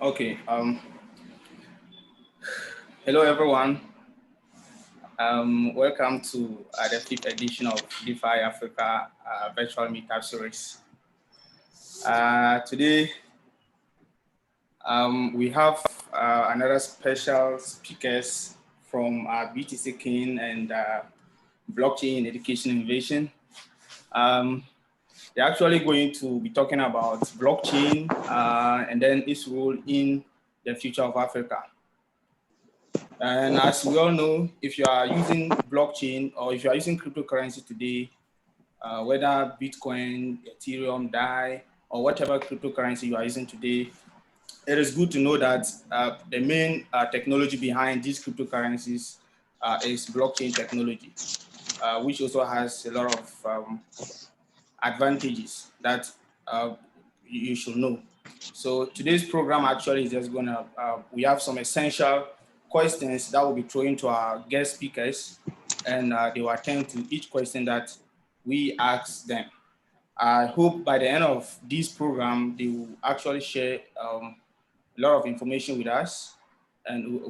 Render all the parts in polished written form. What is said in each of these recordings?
Okay. Hello everyone. Welcome to the fifth edition of DeFi Africa virtual meetup series. Today, we have another special speakers from BTC King and Blockchain Education Innovation. They're actually going to be talking about blockchain and then its role in the future of Africa. And as we all know, if you are using blockchain or if you are using cryptocurrency today, whether Bitcoin, Ethereum, DAI, or whatever cryptocurrency you are using today, it is good to know that the main technology behind these cryptocurrencies is blockchain technology, which also has a lot of advantages that you should know. So today's program actually is just gonna, we have some essential questions that will be thrown to our guest speakers, and they will attend to each question that we ask them. I hope by the end of this program, they will actually share a lot of information with us, and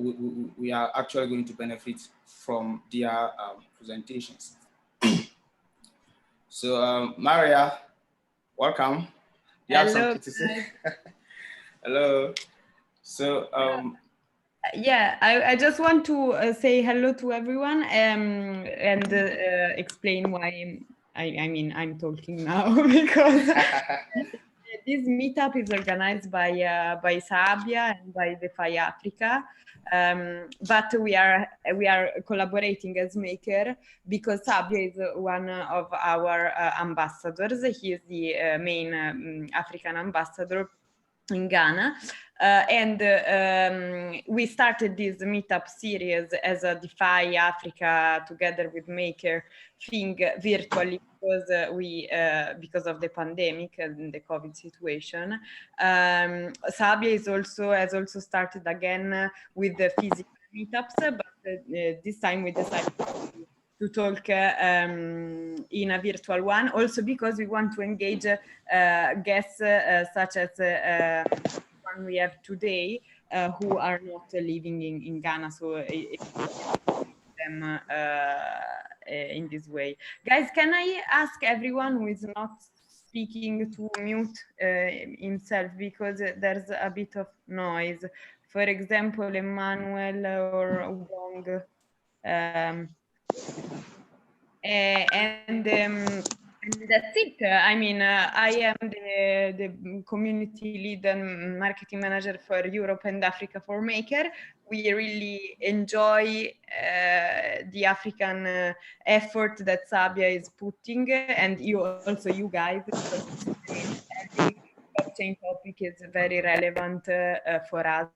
we are actually going to benefit from their presentations. So, Maria, welcome. You have Hello, something to say? Hello. So, yeah, I just want to say hello to everyone and explain why I'm talking now because this meetup is organized by Sabia and by DeFi Africa. But we are collaborating as maker because Sabia is one of our ambassadors. He is the main African ambassador in Ghana. We started this meetup series as a DeFi Africa together with Maker thing virtually because of the pandemic and the COVID situation. Sabia has also started again with the physical meetups, but this time we decided to talk in a virtual one, also because we want to engage guests such as one we have today, who are not living in Ghana, so them in this way. Guys, can I ask everyone who is not speaking to mute himself, because there's a bit of noise. For example, Emmanuel or Wong. And that's it. I am the community lead and marketing manager for Europe and Africa for Maker. We really enjoy the African effort that Sabia is putting, and you guys, because every blockchain topic is very relevant for us,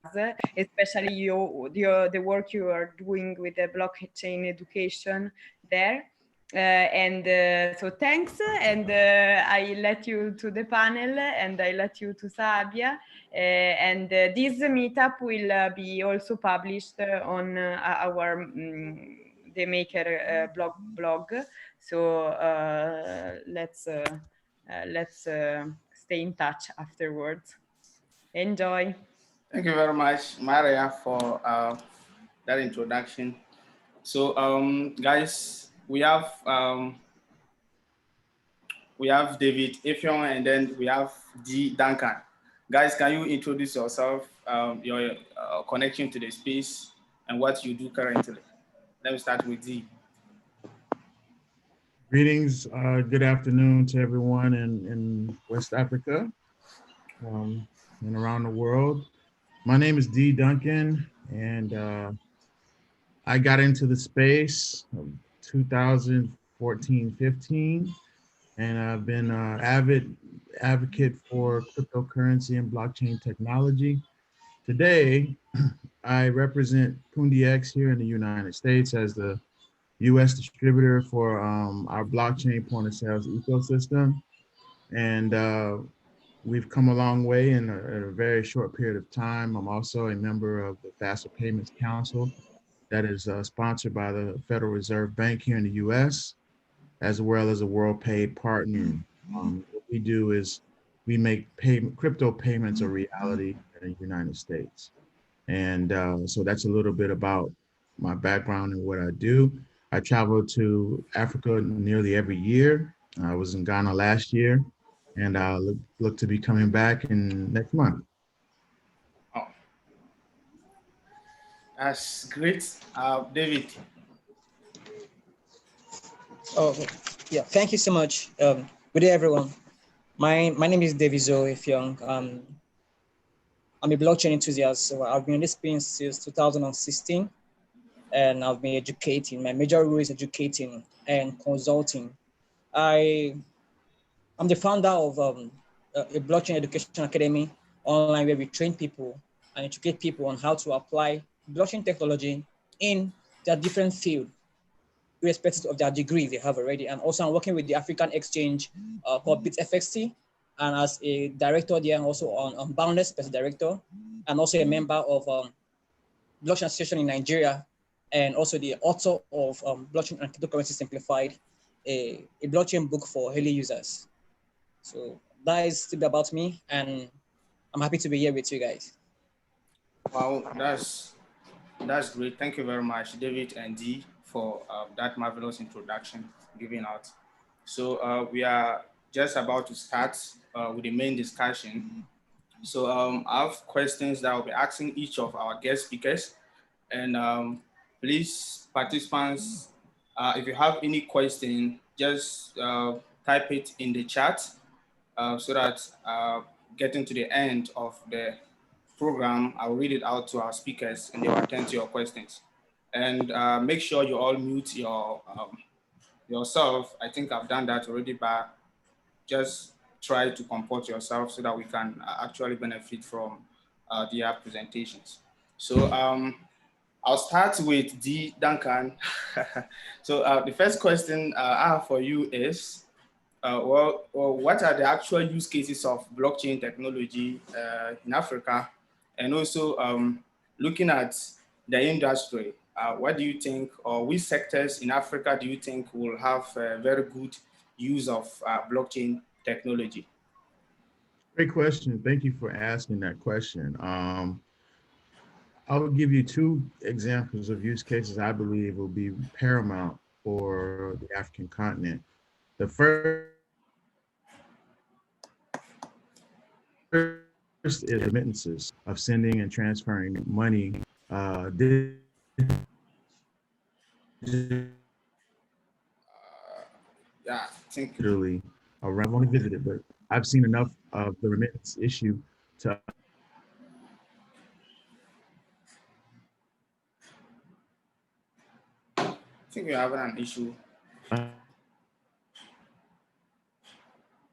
especially the work you are doing with the blockchain education there. So thanks, and I let you to the panel, and I let you to Sabia, and this meetup will be also published on our the Maker blog. So let's stay in touch afterwards. Enjoy. thank you very much, Maria, for that introduction. So, guys, we have David Effiong, and then we have D Duncan. Guys, can you introduce yourself, your connection to the space, and what you do currently? Let me start with D. Greetings, good afternoon to everyone in West Africa and around the world. My name is D Duncan, and I got into the space 2014-15, and I've been an avid advocate for cryptocurrency and blockchain technology. Today, I represent PundiX here in the United States as the U.S. distributor for our blockchain point of sales ecosystem. And we've come a long way in a very short period of time. I'm also a member of the Faster Payments Council that is sponsored by the Federal Reserve Bank here in the U.S., as well as a WorldPay partner. What we do is we make crypto payments a reality in the United States. And so that's a little bit about my background and what I do. I travel to Africa nearly every year. I was in Ghana last year, and I look to be coming back in next month. Oh, that's great. David. Oh, yeah. Thank you so much. Good day, everyone. My name is Davizo Ifyong. I'm a blockchain enthusiast. So I've been in this space since 2016, and I've been educating. My major role is educating and consulting. I I'm the founder of a blockchain education academy online where we train people and educate people on how to apply blockchain technology in their different field, irrespective of their degree they have already. And also I'm working with the African Exchange called BitFXT, and as a director there, and also on Boundless as a director, and also a member of Blockchain Association in Nigeria, and also the author of Blockchain and Cryptocurrency Simplified, a blockchain book for early users. So that is still about me, and I'm happy to be here with you guys. Wow, that's great. Thank you very much, David and Dee, for that marvelous introduction given out. So we are just about to start with the main discussion. So I have questions that I'll be asking each of our guest speakers. And please, participants, if you have any question, just type it in the chat so that getting to the end of the program, I'll read it out to our speakers and they will attend to your questions. And make sure you all mute yourself. I think I've done that already, but just try to comport yourself so that we can actually benefit from their presentations. So I'll start with D. Duncan. So the first question I have for you is, what are the actual use cases of blockchain technology in Africa? And also looking at the industry, what do you think, or which sectors in Africa do you think will have very good use of blockchain technology? Great question. Thank you for asking that question. I will give you two examples of use cases I believe will be paramount for the African continent. The first is remittances of sending and transferring money digitally Yeah, I think around. I've only visited, but I've seen enough of the remittance issue to we're having an issue.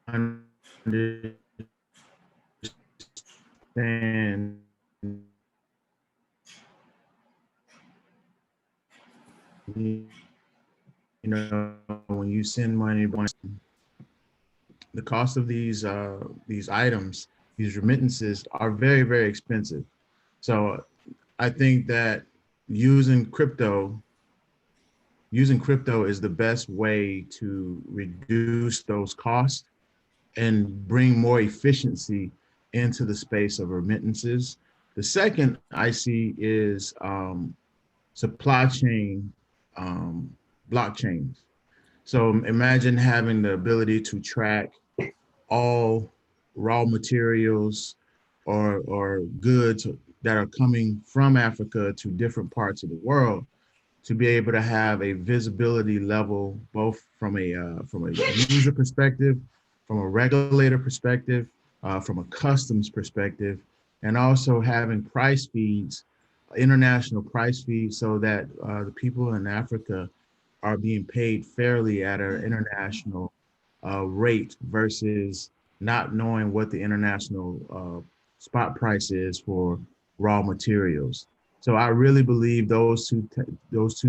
understand, you when you send money, the cost of these items, these remittances are very, very expensive. So I think that using crypto is the best way to reduce those costs and bring more efficiency into the space of remittances. The second I see is supply chain blockchains. So imagine having the ability to track all raw materials or goods that are coming from Africa to different parts of the world, to be able to have a visibility level, both from a user perspective, from a regulator perspective, from a customs perspective, and also having price feeds, international price feeds, so that the people in Africa are being paid fairly at an international rate versus not knowing what the international spot price is for raw materials. So I really believe those two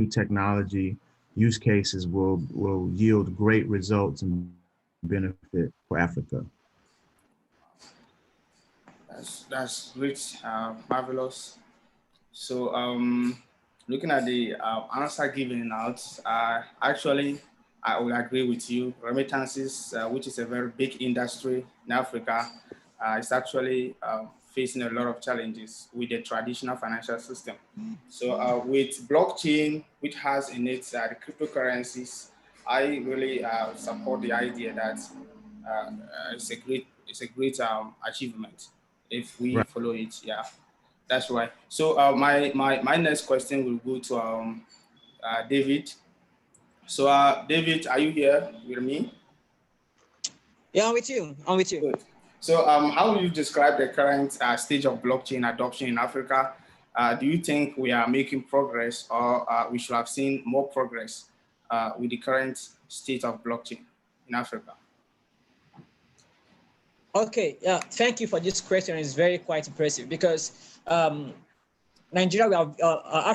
technology use cases will yield great results and benefit for Africa. That's great, marvelous. So looking at the answer given out, actually, I will agree with you. Remittances, which is a very big industry in Africa, is actually facing a lot of challenges with the traditional financial system. So with blockchain, which has in it the cryptocurrencies, I really support the idea that it's a great achievement if we Right. follow it. Yeah, that's right. So my next question will go to David. So David, are you here with me? Yeah, I'm with you. I'm with you. Good. So how will you describe the current stage of blockchain adoption in Africa? Do you think we are making progress, or we should have seen more progress with the current state of blockchain in Africa? Okay, yeah, thank you for this question. It's very quite impressive because Nigeria, we have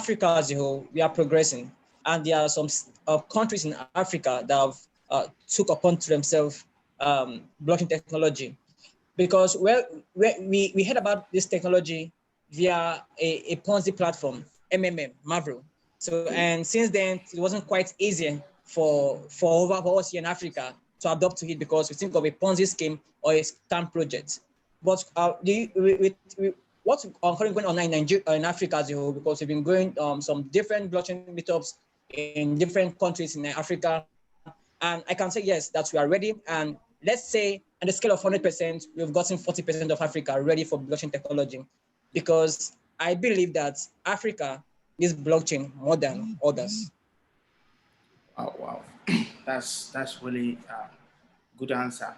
Africa as a whole, we are progressing, and there are some countries in Africa that have took upon to themselves blockchain technology, because we heard about this technology via a Ponzi platform, MMM, Mavro. So, and since then, it wasn't quite easy for us here in Africa to adopt to it, because we think of a Ponzi scheme or a scam project. But what's currently going on in Nigeria, in Africa as a whole, because we've been going some different blockchain meetups in different countries in Africa, and I can say yes that we are ready. And let's say on the scale of 100%, we've gotten 40% of Africa ready for blockchain technology, because I believe that Africa is blockchain more than others. Oh, wow, that's really good answer.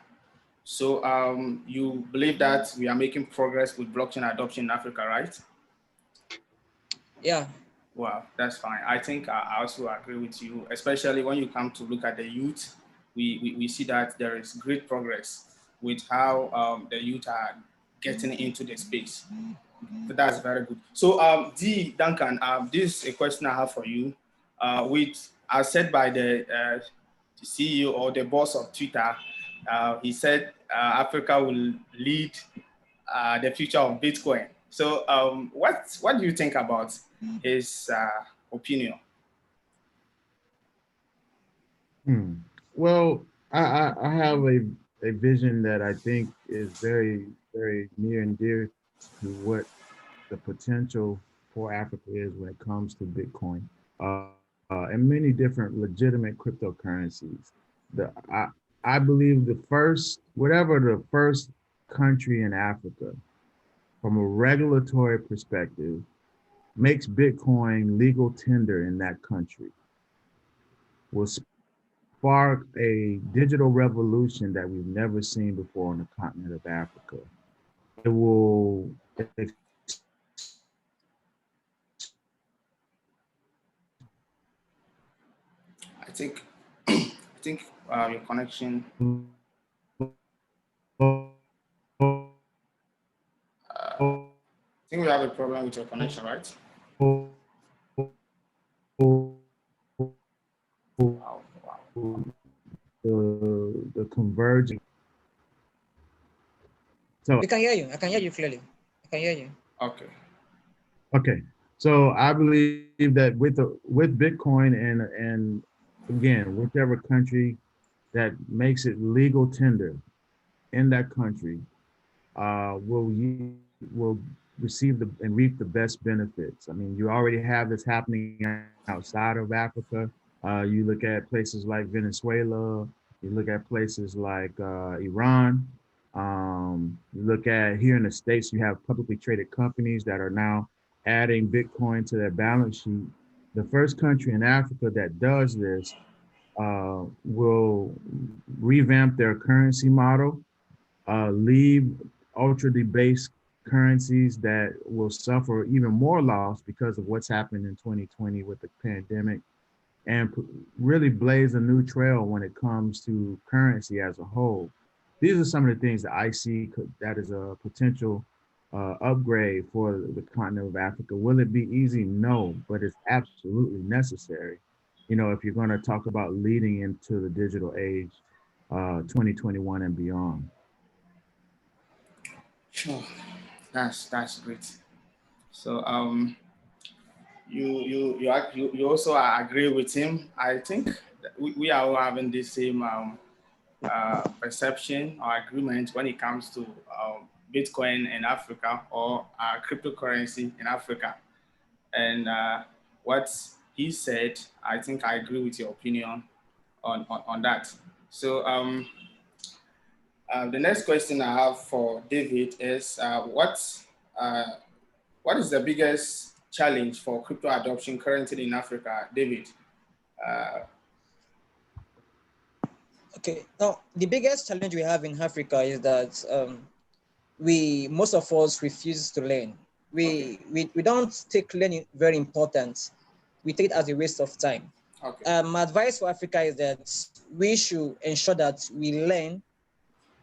So you believe that we are making progress with blockchain adoption in Africa, right? Yeah. Wow, that's fine. I think I also agree with you, especially when you come to look at the youth. We see that there is great progress with how the youth are getting into the space. So that's very good. So Duncan, this is a question I have for you. With as said by the CEO or the boss of Twitter, he said Africa will lead the future of Bitcoin. So what do you think about his opinion? Hmm. Well, I have a vision that I think is very, very near and dear to what the potential for Africa is when it comes to Bitcoin, and many different legitimate cryptocurrencies. The I believe the first, whatever the first country in Africa, from a regulatory perspective, makes Bitcoin legal tender in that country, will spark a digital revolution that we've never seen before on the continent of Africa. It will I think I think your connection. I think we have a problem with your connection, right? Wow, wow. the converging. So We can hear you. I can hear you clearly. I can hear you. Okay. okay, so I believe that with Bitcoin and again, whichever country that makes it legal tender in that country will receive and reap the best benefits. I mean, you already have this happening outside of Africa. You look at places like Venezuela. You look at places like Iran. You look at here in the States, you have publicly traded companies that are now adding Bitcoin to their balance sheet. The first country in Africa that does this will revamp their currency model, leave ultra debased currencies that will suffer even more loss because of what's happened in 2020 with the pandemic, and really blaze a new trail when it comes to currency as a whole. These are some of the things that I see that is a potential upgrade for the continent of Africa. Will it be easy? No, but it's absolutely necessary. You know, if you're going to talk about leading into the digital age, 2021 and beyond. Sure. That's great. So you also agree with him. I think that we are all having the same perception or agreement when it comes to Bitcoin in Africa or cryptocurrency in Africa. And what he said, I think I agree with your opinion on that. So the next question I have for David is what is the biggest challenge for crypto adoption currently in Africa, David? Okay, now the biggest challenge we have in Africa is that most of us refuse to learn. We don't take learning very important. We take it as a waste of time. Okay. My advice for Africa is that we should ensure that we learn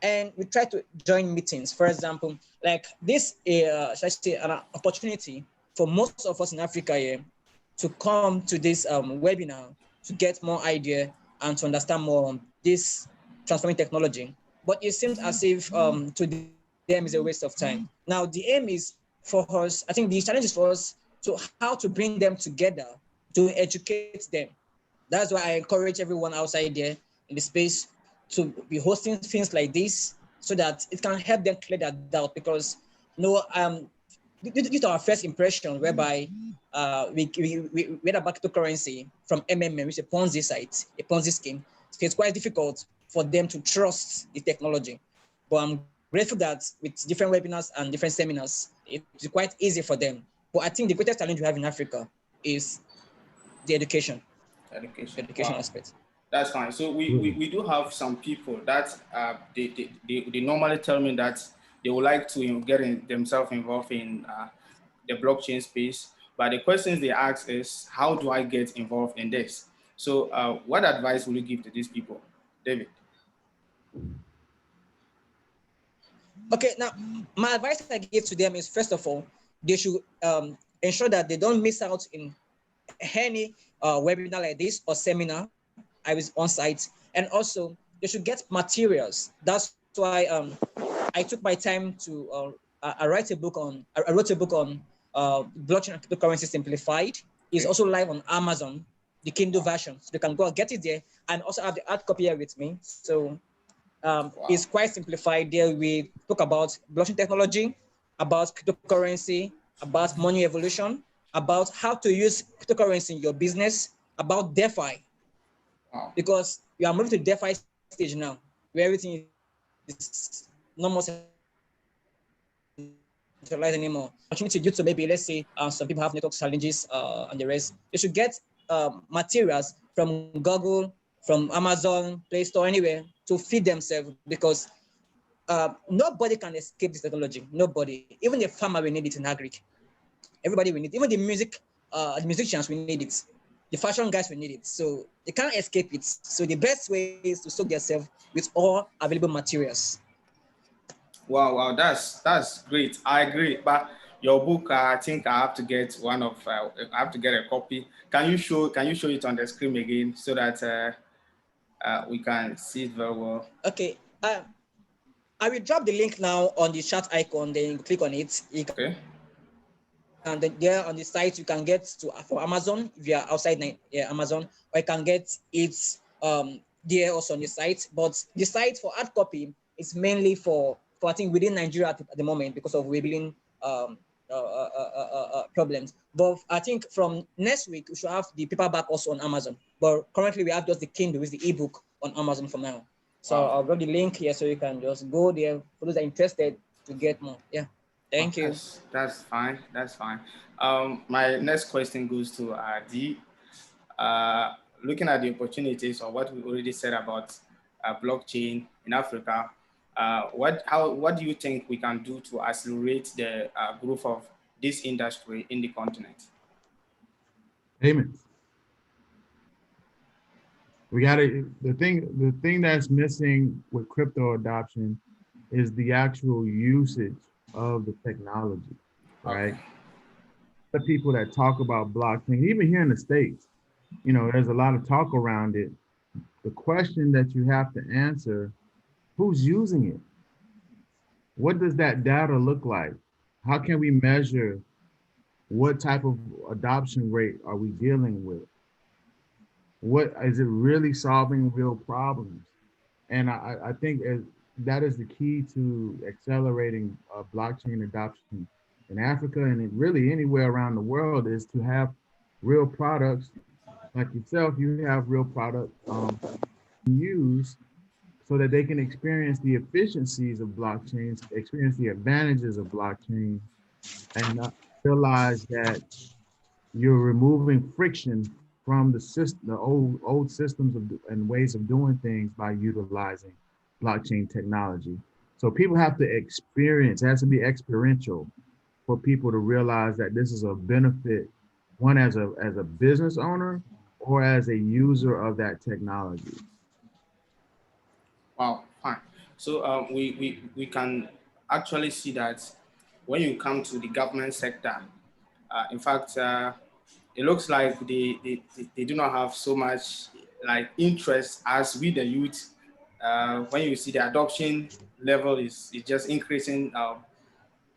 and we try to join meetings. For example, like this, should I say, an opportunity for most of us in Africa here to come to this webinar to get more idea and to understand more on this transforming technology. But it seems as if to them is a waste of time. Now, the aim is for us, I think the challenge is for us to how to bring them together to educate them. That's why I encourage everyone outside there in the space to be hosting things like this so that it can help them clear that doubt. Because due to our first impression, whereby we read about cryptocurrency from MMM, which is a Ponzi site, a Ponzi scheme, so it's quite difficult for them to trust the technology. But I'm grateful that with different webinars and different seminars, it's quite easy for them. But I think the greatest challenge we have in Africa is the education. Education Wow. aspect. That's fine. So we do have some people that they normally tell me that they would like to get themselves involved in the blockchain space. But the questions they ask is, how do I get involved in this? So what advice will you give to these people, David? Okay, now my advice I give to them is, first of all, they should ensure that they don't miss out in any webinar like this or seminar I was on site. And also they should get materials. That's why I took my time to I wrote a book on blockchain and cryptocurrency simplified. It's also live on Amazon, the Kindle version. So you can go and get it there, and also have the hard copy here with me. So it's quite simplified. There we talk about blockchain technology, about cryptocurrency, about money evolution, about how to use cryptocurrency in your business, about DeFi, because we are moving to DeFi stage now, where everything is no more centralized anymore. Opportunity due to maybe, let's say, some people have network challenges and the rest. They should get materials from Google, from Amazon, Play Store, anywhere to feed themselves, because nobody can escape this technology. Nobody, even the farmer will need it in agri. Everybody will need it. Even the musicians will need it. The fashion guys will need it. So they can't escape it. So the best way is to soak themselves with all available materials. Wow, that's great. I agree. But your book, I think I have to get one of. I have to get a copy. Can you show it on the screen again so that we can see it very well? Okay. I will drop the link now on the chat icon. Then you click on it. Okay. And then there on the site you can get to for Amazon if you are outside Amazon, or you can get it there also on the site. But the site for hard copy is mainly for I think within Nigeria at the moment because of labeling problems. But I think from next week we should have the paperback also on Amazon. But currently we have just the Kindle with the ebook on Amazon for now. So I'll drop the link here so you can just go there for those that are interested to get more. Yeah. Thank you. That's fine. That's fine. My next question goes to D. Looking at the opportunities or what we already said about blockchain in Africa, what do you think we can do to accelerate the growth of this industry in the continent? Payments. The thing that's missing with crypto adoption is the actual usage of the technology, right? Okay. The people that talk about blockchain, even here in the States, there's a lot of talk around it. The question that you have to answer, who's using it? What does that data look like? How can we measure what type of adoption rate are we dealing with? What is it really solving real problems? And I think as that is the key to accelerating blockchain adoption in Africa and really anywhere around the world is to have real products like yourself. You have real products use so that they can experience the efficiencies of blockchains, experience the advantages of blockchain, and not realize that you're removing friction from the system, the old systems and ways of doing things by utilizing blockchain technology. So people have to experience, it has to be experiential for people to realize that this is a benefit, one as a business owner or as a user of that technology. Wow, fine. So we can actually see that when you come to the government sector, in fact, it looks like they do not have so much like interest as we the youth. When you see the adoption level is just increasing,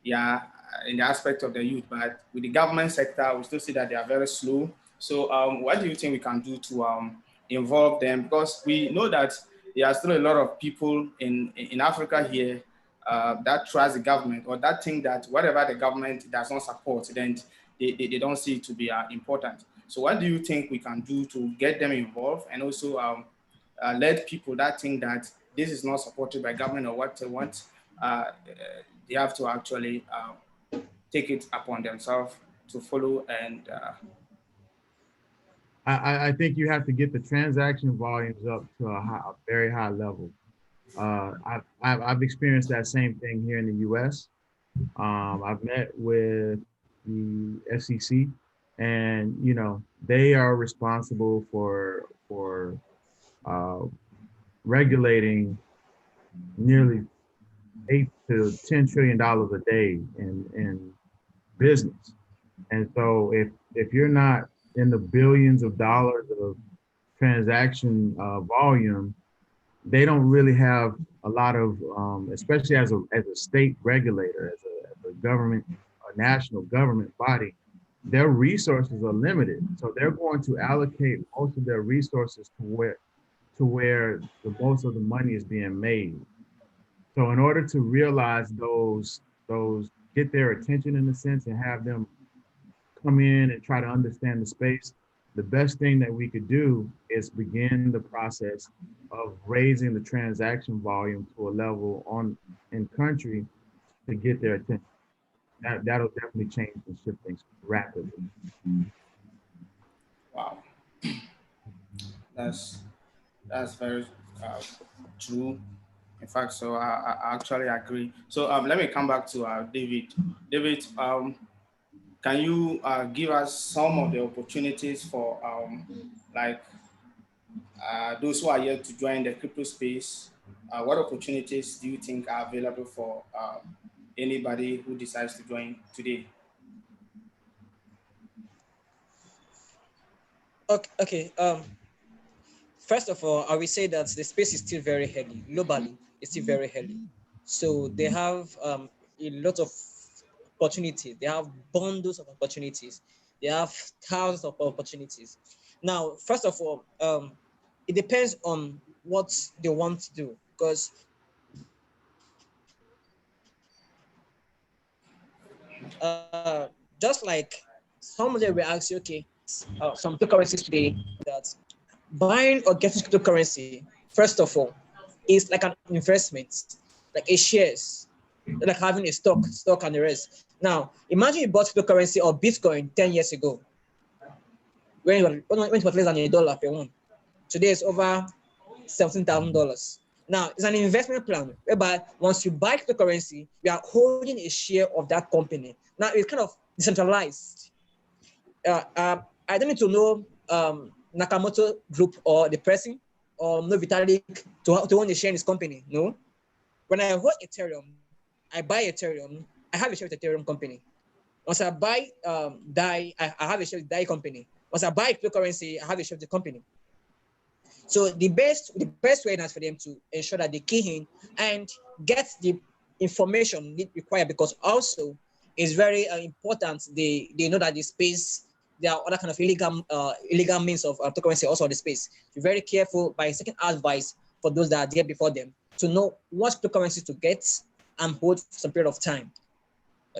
yeah, in the aspect of the youth. But with the government sector, we still see that they are very slow. So what do you think we can do to involve them? Because we know that there are still a lot of people in Africa here that trust the government or that think that whatever the government does not support, then they don't see it to be important. So what do you think we can do to get them involved and also let people that think that this is not supported by government or what they want, they have to actually take it upon themselves to follow and I think you have to get the transaction volumes up to a very high level. I've experienced that same thing here in the U.S. I've met with the SEC, and they are responsible for uh, regulating nearly $8 to $10 trillion a day in business. And so if you're not in the billions of dollars of transaction volume, they don't really have a lot of, especially as a state regulator, as a government, a national government body, their resources are limited. So they're going to allocate most of their resources to where the most of the money is being made. So in order to realize those get their attention in a sense and have them come in and try to understand the space, the best thing that we could do is begin the process of raising the transaction volume to a level in country to get their attention. That'll definitely change and shift things rapidly. wow, that's that's very uh, true. In fact, so I actually agree. So let me come back to David. David, can you give us some of the opportunities for like those who are yet to join the crypto space? What opportunities do you think are available for anybody who decides to join today? Okay. First of all, I will say that the space is still very early. Globally, it's still very early. So they have a lot of opportunities. They have bundles of opportunities. They have thousands of opportunities. Now, first of all, it depends on what they want to do because just like somebody will ask you, okay, some cryptocurrencies today that buying or getting cryptocurrency, first of all, is like an investment, like a shares, like having a stock and the rest. Now, imagine you bought cryptocurrency or Bitcoin 10 years ago, when it was less than $1 per one. Today it's over $17,000. Now, it's an investment plan whereby once you buy cryptocurrency, you are holding a share of that company. Now, it's kind of decentralized. I don't need to know Nakamoto Group or the person or no Vitalik to own a share in his company. No. When I hold Ethereum, I buy Ethereum, I have a share with Ethereum company. Once I buy DAI, I have a share with DAI company. Once I buy cryptocurrency, I have a share with the company. So the best way is for them to ensure that they key in and get the information required, because also it's very important they know that the space, there are other kind of illegal means of cryptocurrency also on the space. Be very careful by seeking advice for those that are there before them to know what cryptocurrency to get and hold for some period of time.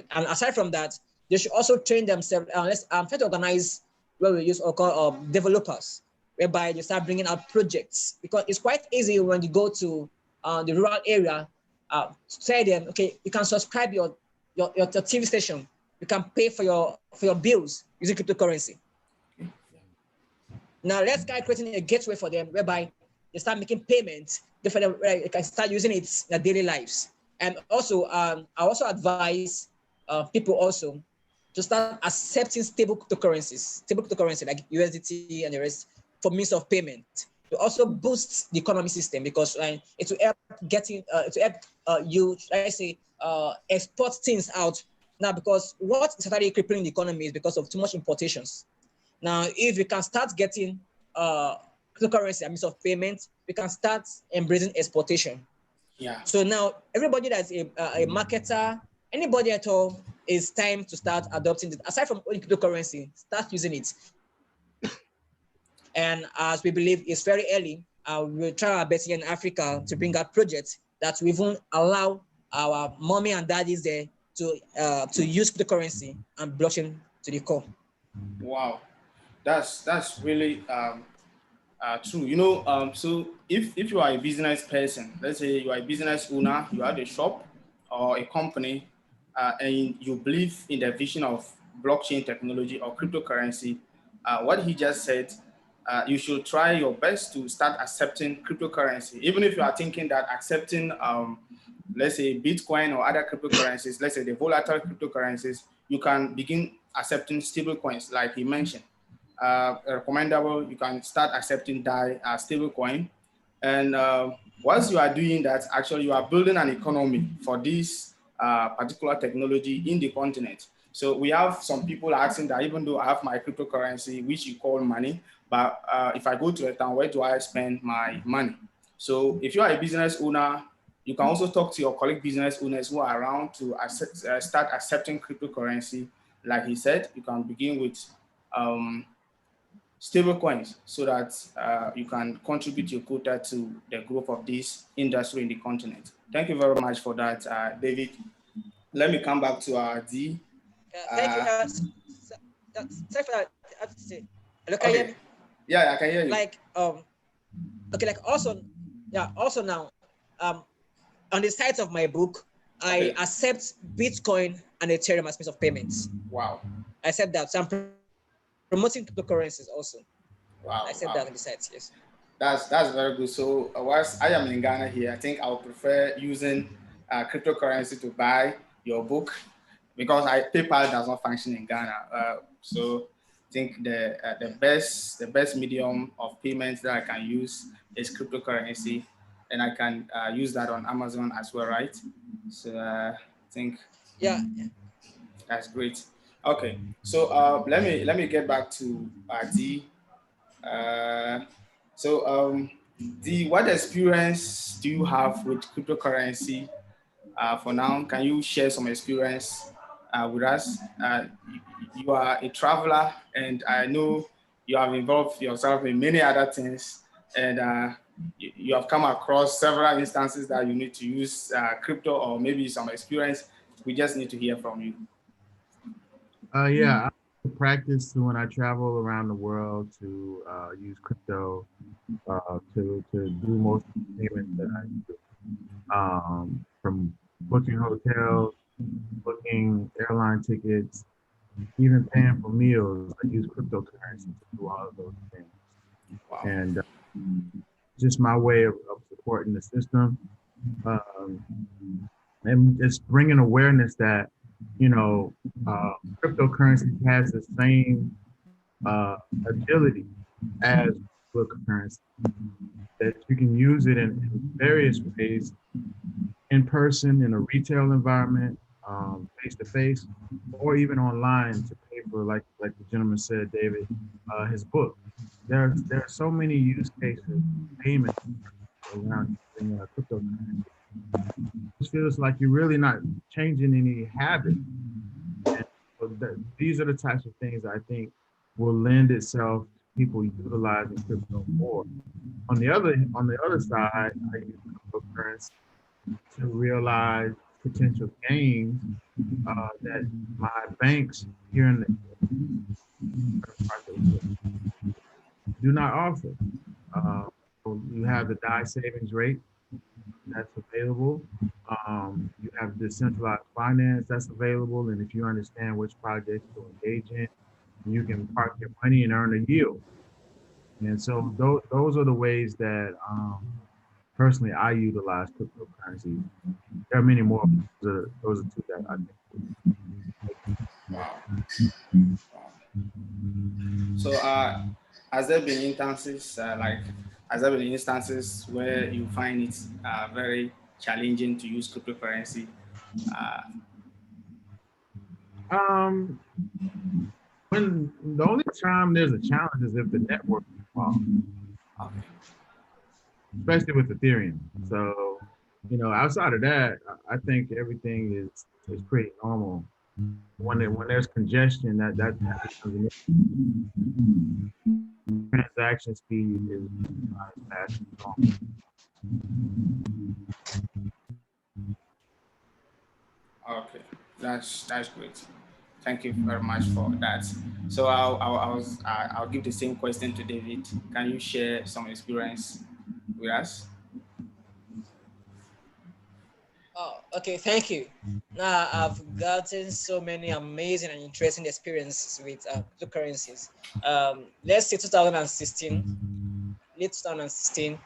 And aside from that, they should also train themselves. Let's try to organize what we use or call developers, whereby they start bringing out projects, because it's quite easy when you go to the rural area to tell them, okay, you can subscribe your TV station, you can pay for your bills using cryptocurrency. Now let's start creating a gateway for them, whereby they start making payments, they can start using it in their daily lives. And also, I also advise people also to start accepting stable cryptocurrency like USDT and the rest for means of payment. To also boost the economy system, because it will help you, export things out. Now, because what is started crippling the economy is because of too much importations. Now, if we can start getting cryptocurrency, a means of payment, we can start embracing exportation. Yeah. So now everybody that's a marketer, anybody at all, it's time to start adopting it. Aside from cryptocurrency, start using it. And as we believe it's very early, we'll try our best here in Africa to bring out projects that will even allow our mommy and daddies there to use cryptocurrency and blockchain to the core. Wow, that's really true. You know, so if you are a business person, let's say you are a business owner, you have a shop or a company, and you believe in the vision of blockchain technology or cryptocurrency, what he just said, you should try your best to start accepting cryptocurrency, even if you are thinking that accepting, let's say Bitcoin or other cryptocurrencies, let's say the volatile cryptocurrencies, you can begin accepting stable coins, like he mentioned. Recommendable, you can start accepting DAI stable coin. And once you are doing that, actually you are building an economy for this particular technology in the continent. So we have some people asking that even though I have my cryptocurrency, which you call money, but if I go to a town, where do I spend my money? So if you are a business owner, you can also talk to your colleague business owners who are around to start accepting cryptocurrency. Like he said, you can begin with stable coins so that you can contribute your quota to the growth of this industry in the continent. Thank you very much for that, David. Let me come back to D. Thank you. Sorry for that. Look, Okay. can you hear me? Yeah, I can hear you. Like okay, like also now on the site of my book, I accept Bitcoin and Ethereum as means of payments. Wow. I accept that. So I'm promoting cryptocurrencies also. Wow. I said that on the site, yes. That's very good. So whilst I am in Ghana here, I think I would prefer using cryptocurrency to buy your book, because PayPal does not function in Ghana. So I think the best medium of payments that I can use is cryptocurrency, and I can use that on Amazon as well, right? So I think that's great. Okay, so let me get back to D. D, what experience do you have with cryptocurrency for now? Can you share some experience with us? You are a traveler, and I know you have involved yourself in many other things, and you have come across several instances that you need to use crypto, or maybe some experience. We just need to hear from you. Yeah, I practice when I travel around the world to use crypto to do most of the payments that I do. From booking hotels, booking airline tickets, even paying for meals. I use cryptocurrency to do all of those things. Wow. And just my way of supporting the system. And just bringing awareness that, you know, cryptocurrency has the same agility as cryptocurrency, that you can use it in various ways, in person, in a retail environment, face to face, or even online to pay for, like the gentleman said, David, his book. There are so many use cases, payments around using cryptocurrency. It feels like you're really not changing any habit. And so these are the types of things I think will lend itself to people utilizing crypto more. On the other side, I use cryptocurrency to realize potential gains that my banks here in the do not offer. So you have the DI savings rate that's available. You have decentralized finance that's available. And if you understand which projects to engage in, you can park your money and earn a yield. And so those are the ways that personally I utilize cryptocurrency. There are many more. Those are two that I think. Wow. So, has there been instances where you find it very challenging to use cryptocurrency? When the only time there's a challenge is if the network is wrong, especially with Ethereum. So, outside of that, I think everything is pretty normal. When there's congestion, that becomes transaction speed is not as fast as normal. Okay, that's great. Thank you very much for that. So I'll give the same question to David. Can you share some experience with us? Oh, okay, thank you. Now I've gotten so many amazing and interesting experiences with cryptocurrencies. Let's say 2016, late 2016,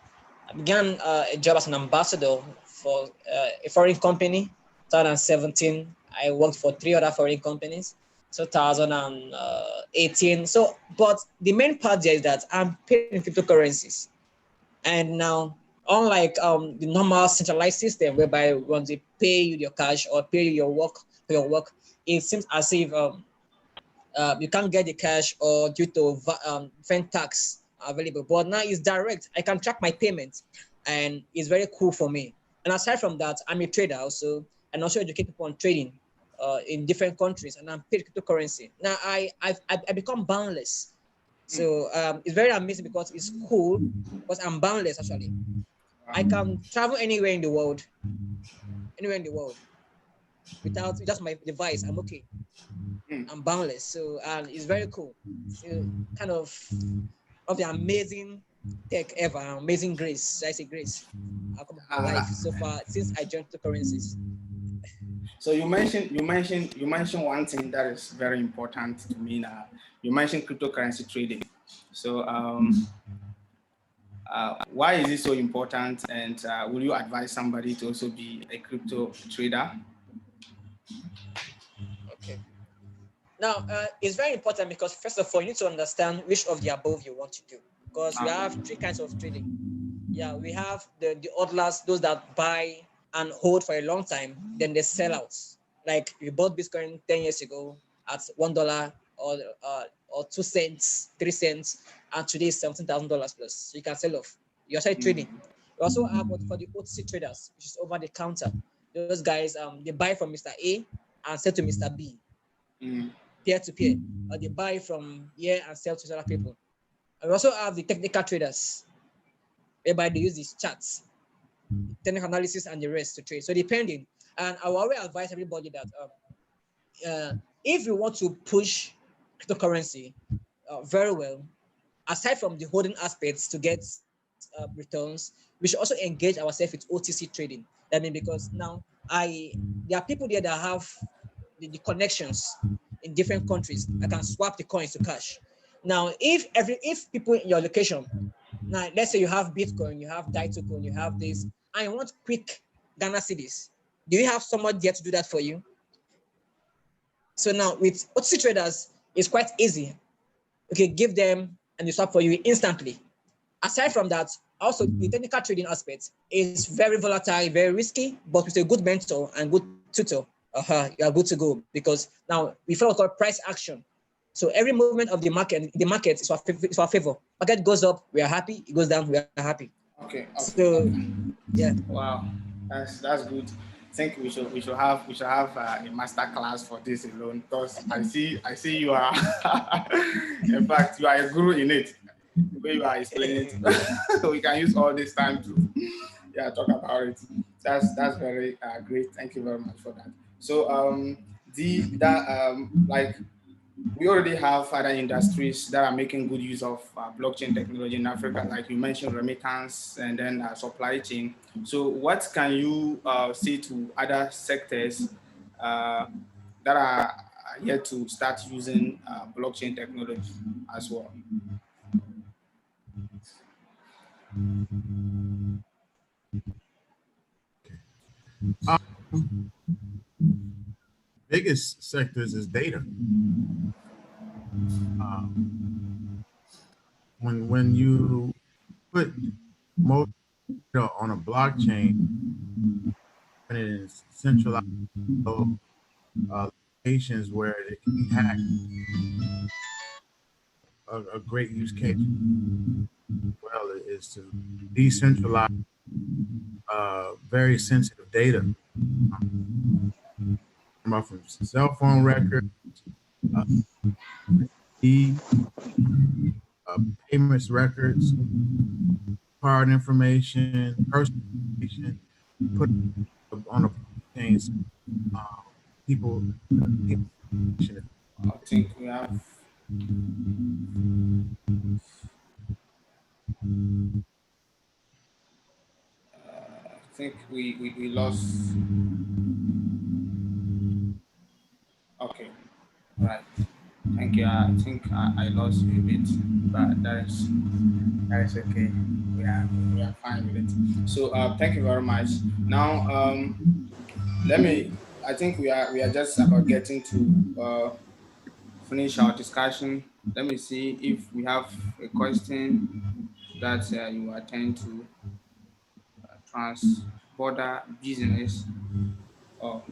I began a job as an ambassador for a foreign company. 2017, I worked for 3 other foreign companies. 2018. So, but the main part there is that I'm paid in cryptocurrencies. And now, unlike the normal centralized system whereby when they pay you your cash or pay you your work, it seems as if you can't get the cash or due to different tax available. But now it's direct. I can track my payments, and it's very cool for me. And aside from that, I'm a trader also, and also educate people on trading in different countries, and I'm paid cryptocurrency. Now I become boundless. So it's very amazing because it's cool because I'm boundless actually. I can travel anywhere in the world, without just my device. I'm okay. I'm boundless. So it's very cool. So kind of the amazing tech ever, amazing grace. I say grace. I'll come my life so far since I joined the currencies. So you mentioned one thing that is very important to me now. You mentioned cryptocurrency trading. So why is it so important? And will you advise somebody to also be a crypto trader? Okay. Now, it's very important because first of all, you need to understand which of the above you want to do. Because we have 3 kinds of trading. Yeah, we have the hodlers, those that buy and hold for a long time, then they sell out. Like you bought Bitcoin 10 years ago at $1 or 2 cents, 3 cents, and today is $17,000 plus. So you can sell off. You are trading. We also have what for the OTC traders, which is over the counter. Those guys, they buy from Mr. A and sell to Mr. B. Peer to peer, or they buy from here and sell to other people. And we also have the technical traders, whereby they use these charts, technical analysis, and the rest to trade. So depending, and I will always advise everybody that if you want to push cryptocurrency very well, aside from the holding aspects to get returns, we should also engage ourselves with OTC trading. I mean, because now there are people there that have the connections in different countries. I can swap the coins to cash. Now, if people in your location, now let's say you have Bitcoin, you have DAI token, you have this, and you want quick Ghana cedis, do you have someone there to do that for you? So now with OTC traders, it's quite easy. Okay, give them and they swap for you instantly. Aside from that, also the technical trading aspect is very volatile, very risky, but with a good mentor and good tutor, you are good to go because now we follow called price action. So every movement of the market is for favor. Market goes up, we are happy. It goes down, we are happy. Okay. So yeah. Wow, that's good. I think we should have a master class for this alone because I see you are in fact you are a guru in it. The way you are explaining it, so we can use all this time to yeah, talk about it. That's very great. Thank you very much for that. So like we already have other industries that are making good use of blockchain technology in Africa, like you mentioned, remittance and then supply chain. So, what can you say to other sectors that are yet to start using blockchain technology as well? Biggest sectors is data. When you put most data on a blockchain and it is centralized locations where it can be hacked, a great use case well is to decentralize very sensitive data from cell phone records, uh, uh, payments records, card information, personal information, put on a blockchain. So, people, I think we have. I think we lost. Okay, right. Thank you. I think I lost you a bit, but that is okay. We are fine with it. So thank you very much. Now let me. I think we are just about getting to finish our discussion. Let me see if we have a question that you attend to trans-border business. Oh,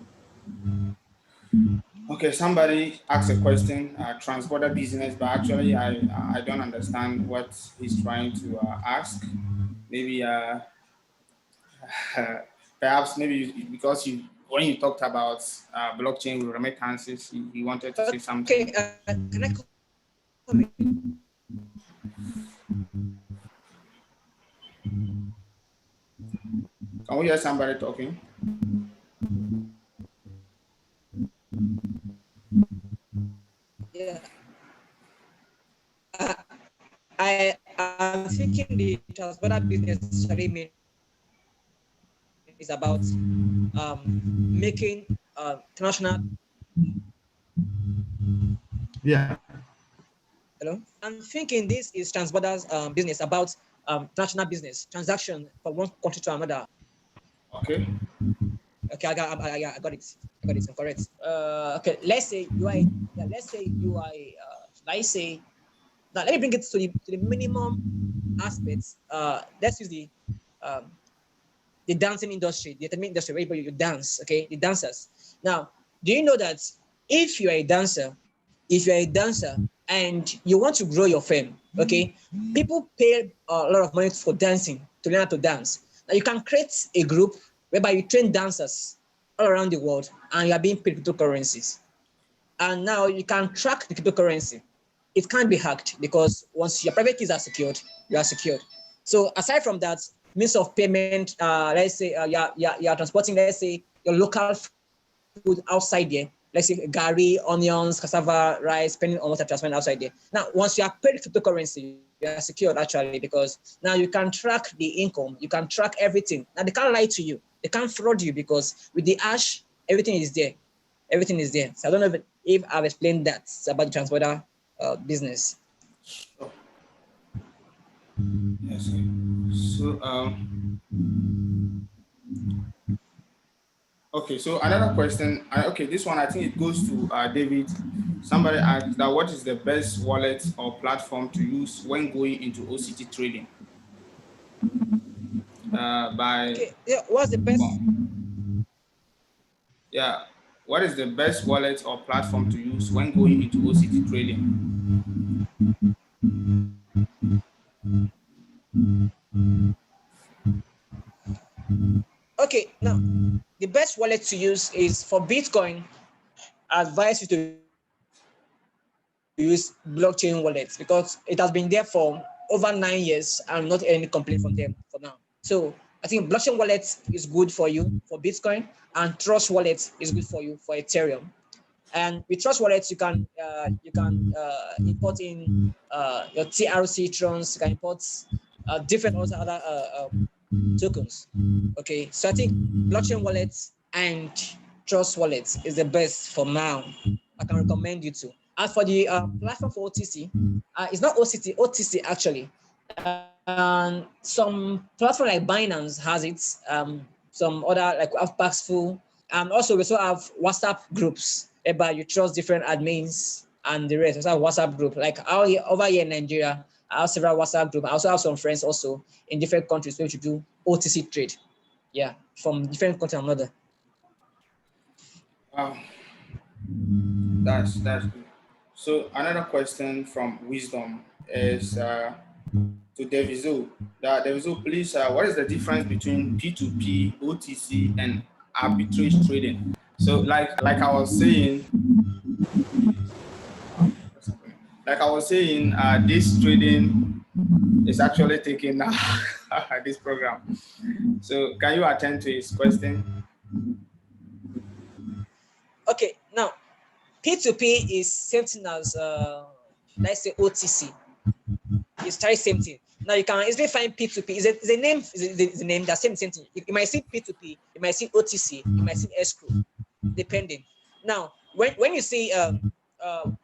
okay. Somebody asked a question, trans-border business, but actually I don't understand what he's trying to ask. Maybe perhaps maybe because you when you talked about blockchain with remittances, you wanted to say something. Okay, can I come in? Can we hear somebody talking? Yeah. I'm thinking the transporter business actually mean is about making international. yeah, Hello. I'm thinking this is transporters business about international business transaction from one country to another. Okay. Okay, I got it. I got it. I'm correct. Okay, let's say you are. Yeah, let's say you are. Let's say now. Let me bring it to the minimum aspects. Let's use the dancing industry, the entertainment industry, where you dance. Okay, the dancers. Now, do you know that if you are a dancer, if you are a dancer and you want to grow your fame, okay, people pay a lot of money for dancing to learn how to dance. Now you can create a group whereby you train dancers all around the world and you are being paid cryptocurrencies. And now you can track the cryptocurrency. It can't be hacked because once your private keys are secured, you are secured. So aside from that, means of payment, let's say you're transporting, let's say your local food outside there. Let's say gari, onions, cassava, rice, depending on what you're transferring outside there. Now, once you are paid cryptocurrency, you are secured actually because now you can track the income, you can track everything. Now they can't lie to you, they can't fraud you because with the hash, everything is there. Everything is there. So I don't know if I've explained that about the transporter business. Oh, yes. So okay. So another question. Okay, this one I think it goes to David. Somebody asked that what is the best wallet or platform to use when going into OCT trading? By Okay, yeah, what's the best? well, yeah. What is the best wallet or platform to use when going into OCT trading? Okay, now the best wallet to use is for Bitcoin. I advise you to use blockchain wallets because it has been there for over 9 years and not any complaint from them for now. So I think blockchain wallet is good for you for Bitcoin, and Trust wallet is good for you for Ethereum. And with Trust wallets, you can import in your TRC trons. You can import different other tokens. Okay, so I think blockchain wallets and Trust wallets is the best for now. I can recommend you to. As for the platform for OTC, it's not OTC actually. Some platform like Binance has it. Some other like Paxful. Also, we also have WhatsApp groups whereby you trust different admins and the rest. We also have WhatsApp group. Like over here in Nigeria, I have several WhatsApp groups. I also have some friends also in different countries where you do OTC trade. Yeah, from different country and another. Wow, that's good. So another question from Wisdom is to Devizo. Devizo, please, what is the difference between P2P, OTC, and arbitrage trading? So, like I was saying, this trading is actually taking this program. So, can you attend to his question? Okay, now P2P is same thing as let's say OTC. It's try same thing. Now you can easily find P2P. Is a name? Is the name that same thing? You might see P2P. You might see OTC. You might see escrow, depending. Now when you see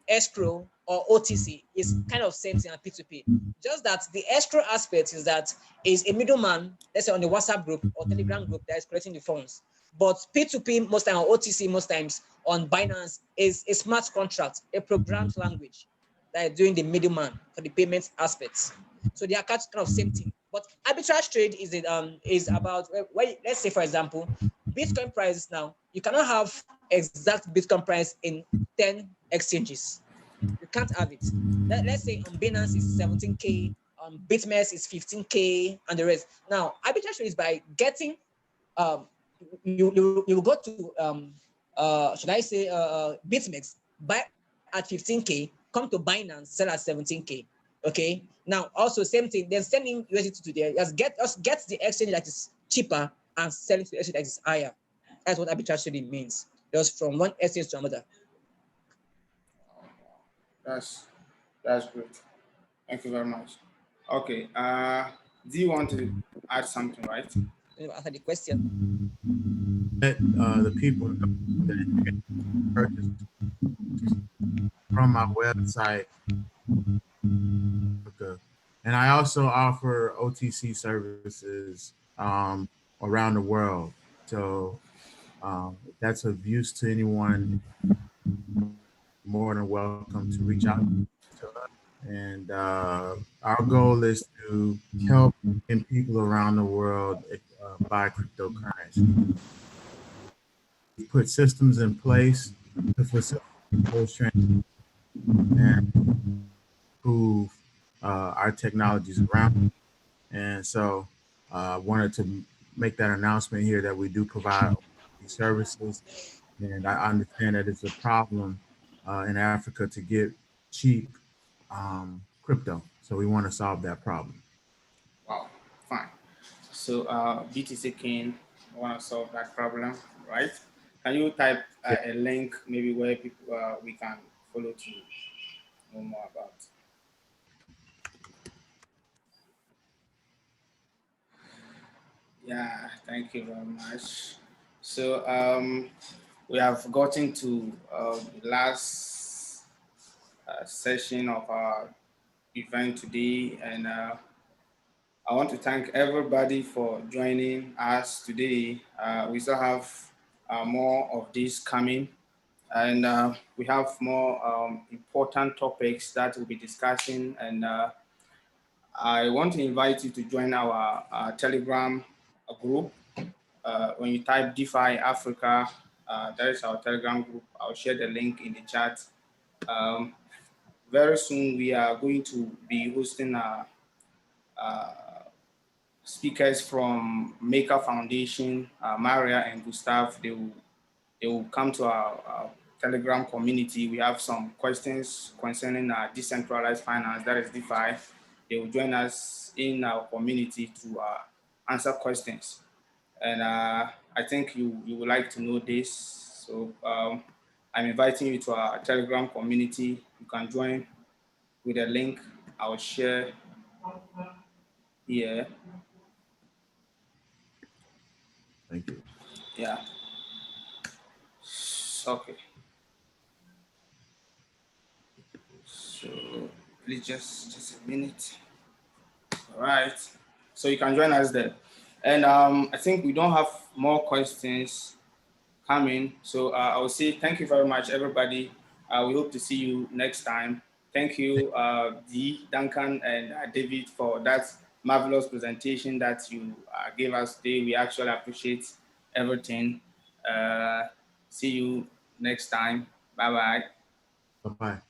escrow or OTC, is kind of same thing as P2P. Just that the escrow aspect is that is a middleman, let's say on the WhatsApp group or Telegram group that is collecting the funds. But P2P most times, or OTC most times on Binance is a smart contract, a programmed language that is doing the middleman for the payment aspects. So they are kind of same thing. But arbitrage trade is about let's say for example, Bitcoin prices now, you cannot have exact Bitcoin price in 10 exchanges. You can't have it. Let's say on Binance is 17K, on BitMEX is 15K, and the rest. Now, arbitrage trade is by getting you go to should I say BitMEX, buy at 15K, come to Binance, sell at 17K. Okay. Now also same thing. Then sending USDT to there. Just get the exchange that is cheaper and sell it to the exchange that is higher. That's what arbitrage trading means. Just from one exchange to another. That's great. Thank you very much. Okay. Do you want to add something, right? Answer the question. Let the people know that you can purchase from my website. And I also offer OTC services around the world. So if that's of use to anyone, more than welcome to reach out to us. And our goal is to help people around the world buy cryptocurrency. We put systems in place to facilitate those transactions and improve our technologies around. And so I wanted to make that announcement here that we do provide these services. And I understand that it's a problem in Africa to get cheap crypto. So we want to solve that problem. Wow, fine. So BTC King want to solve that problem, right? Can you type a link maybe where people we can follow to know more about? Yeah, thank you very much. So we have gotten to the last session of our event today, and I want to thank everybody for joining us today. We still have more of this coming, and we have more important topics that we'll be discussing. And I want to invite you to join our Telegram group. When you type DeFi Africa, that is our Telegram group. I'll share the link in the chat. Very soon, we are going to be hosting speakers from Maker Foundation, Maria and Gustav. They will come to our Telegram community. We have some questions concerning decentralized finance, that is DeFi. They will join us in our community to answer questions. And I think you would like to know this. So I'm inviting you to our Telegram community. You can join with a link I'll share here. Thank you. Yeah. Okay. So please just a minute. All right. So you can join us there. And I think we don't have more questions coming. So I will say thank you very much, everybody. We hope to see you next time. Thank you, Dee, Duncan, and David for that marvelous presentation that you gave us today. We actually appreciate everything. See you next time. Bye-bye. Bye-bye.